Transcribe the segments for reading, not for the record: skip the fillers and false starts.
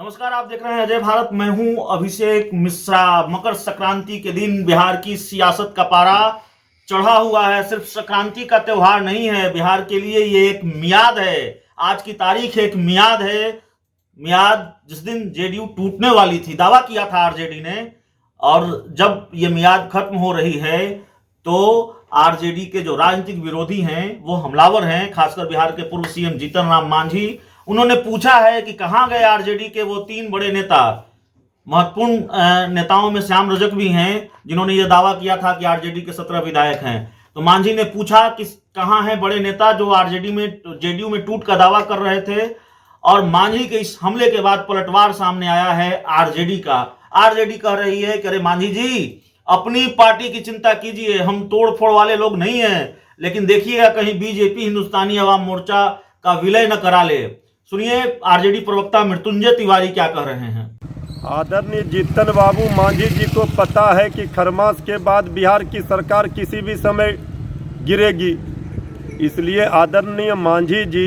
नमस्कार, आप देख रहे हैं अजय भारत। मैं हूं अभिषेक मिश्रा। मकर संक्रांति के दिन बिहार की सियासत का पारा चढ़ा हुआ है। सिर्फ संक्रांति का त्योहार नहीं है, बिहार के लिए ये एक मियाद है। आज की तारीख एक मियाद है। मियाद जिस दिन जेडीयू टूटने वाली थी, दावा किया था आरजेडी ने, और जब ये मियाद खत्म हो रही है तो आरजेडी के जो राजनीतिक विरोधी हैं वो हमलावर हैं, खासकर बिहार के पूर्व सीएम जीतन राम मांझी। उन्होंने पूछा है कि कहां गए आरजेडी के वो 3 बड़े नेता। महत्वपूर्ण नेताओं में श्याम रजक भी हैं, जिन्होंने ये दावा किया था कि आरजेडी के 17 विधायक हैं। तो मांझी ने पूछा कि कहां हैं बड़े नेता जो जेडीयू में टूट का दावा कर रहे थे। और मांझी के इस हमले के बाद पलटवार सामने आया है आरजेडी का। आरजेडी कह रही है कि अरे मांझी जी, अपनी पार्टी की चिंता कीजिए, हम तोड़ फोड़ वाले लोग नहीं हैं, लेकिन देखिएगा कहीं बीजेपी हिंदुस्तानी अवाम मोर्चा का विलय न करा ले। सुनिए आरजेडी प्रवक्ता मृत्युंजय तिवारी क्या कह रहे हैं। आदरणीय जीतन बाबू मांझी जी को पता है कि खरमास के बाद बिहार की सरकार किसी भी समय गिरेगी, इसलिए आदरणीय मांझी जी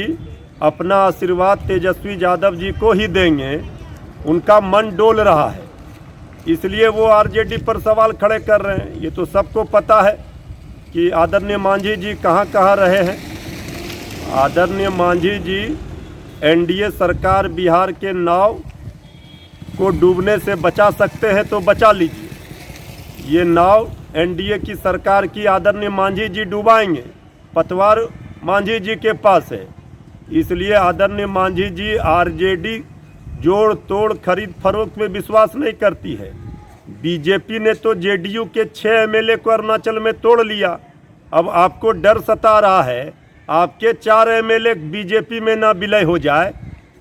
अपना आशीर्वाद तेजस्वी यादव जी को ही देंगे। उनका मन डोल रहा है, इसलिए वो आरजेडी पर सवाल खड़े कर रहे हैं। ये तो सबको पता है कि आदरणीय मांझी जी कहाँ कहाँ रहे हैं। आदरणीय मांझी जी, एनडीए सरकार बिहार के नाव को डूबने से बचा सकते हैं तो बचा लीजिए। ये नाव एनडीए की सरकार की आदरणीय मांझी जी डुबाएंगे। पतवार मांझी जी के पास है, इसलिए आदरणीय मांझी जी आरजेडी जोड़ तोड़ खरीद फरोख्त में विश्वास नहीं करती है। बीजेपी ने तो जेडीयू के 6 एमएलए को अरुणाचल में तोड़ लिया। अब आपको डर सता रहा है आपके 4 एमएलए बीजेपी में ना विलय हो जाए,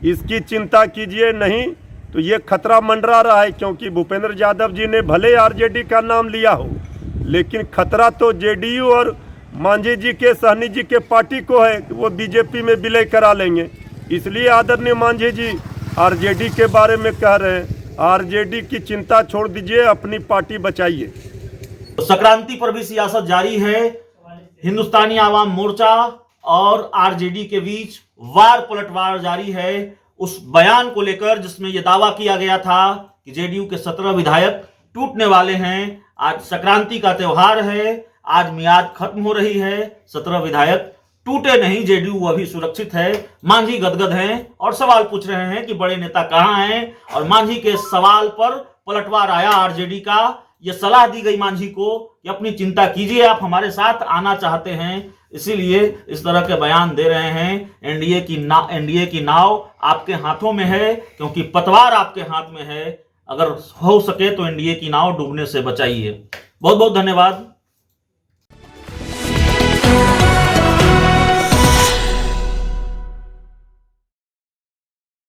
इसकी चिंता कीजिए। नहीं तो ये खतरा मंडरा रहा है, क्योंकि भूपेंद्र यादव जी ने भले आरजेडी का नाम लिया हो, लेकिन खतरा तो जेडीयू और मांझी जी के, सहनी जी के पार्टी को है कि वो बीजेपी में विलय करा लेंगे। इसलिए आदरणीय मांझी जी आरजेडी के बारे में कह रहे हैं। आरजेडी की चिंता छोड़ दीजिए, अपनी पार्टी बचाइए। संक्रांति पर भी सियासत जारी है। हिंदुस्तानी आवाम मोर्चा और आरजेडी के बीच वार पलटवार जारी है उस बयान को लेकर जिसमें यह दावा किया गया था कि जेडीयू के 17 विधायक टूटने वाले हैं। आज संक्रांति का त्योहार है, आज मियाद खत्म हो रही है, 17 विधायक टूटे नहीं, जेडीयू अभी सुरक्षित है। मांझी गदगद हैं और सवाल पूछ रहे हैं कि बड़े नेता कहां हैं। और मांझी के सवाल पर पलटवार आया आरजेडी का। यह सलाह दी गई मांझी को कि अपनी चिंता कीजिए, आप हमारे साथ आना चाहते हैं, इसीलिए इस तरह के बयान दे रहे हैं। एनडीए की नाव आपके हाथों में है, क्योंकि पतवार आपके हाथ में है। अगर हो सके तो एनडीए की नाव डूबने से बचाइए। बहुत बहुत धन्यवाद।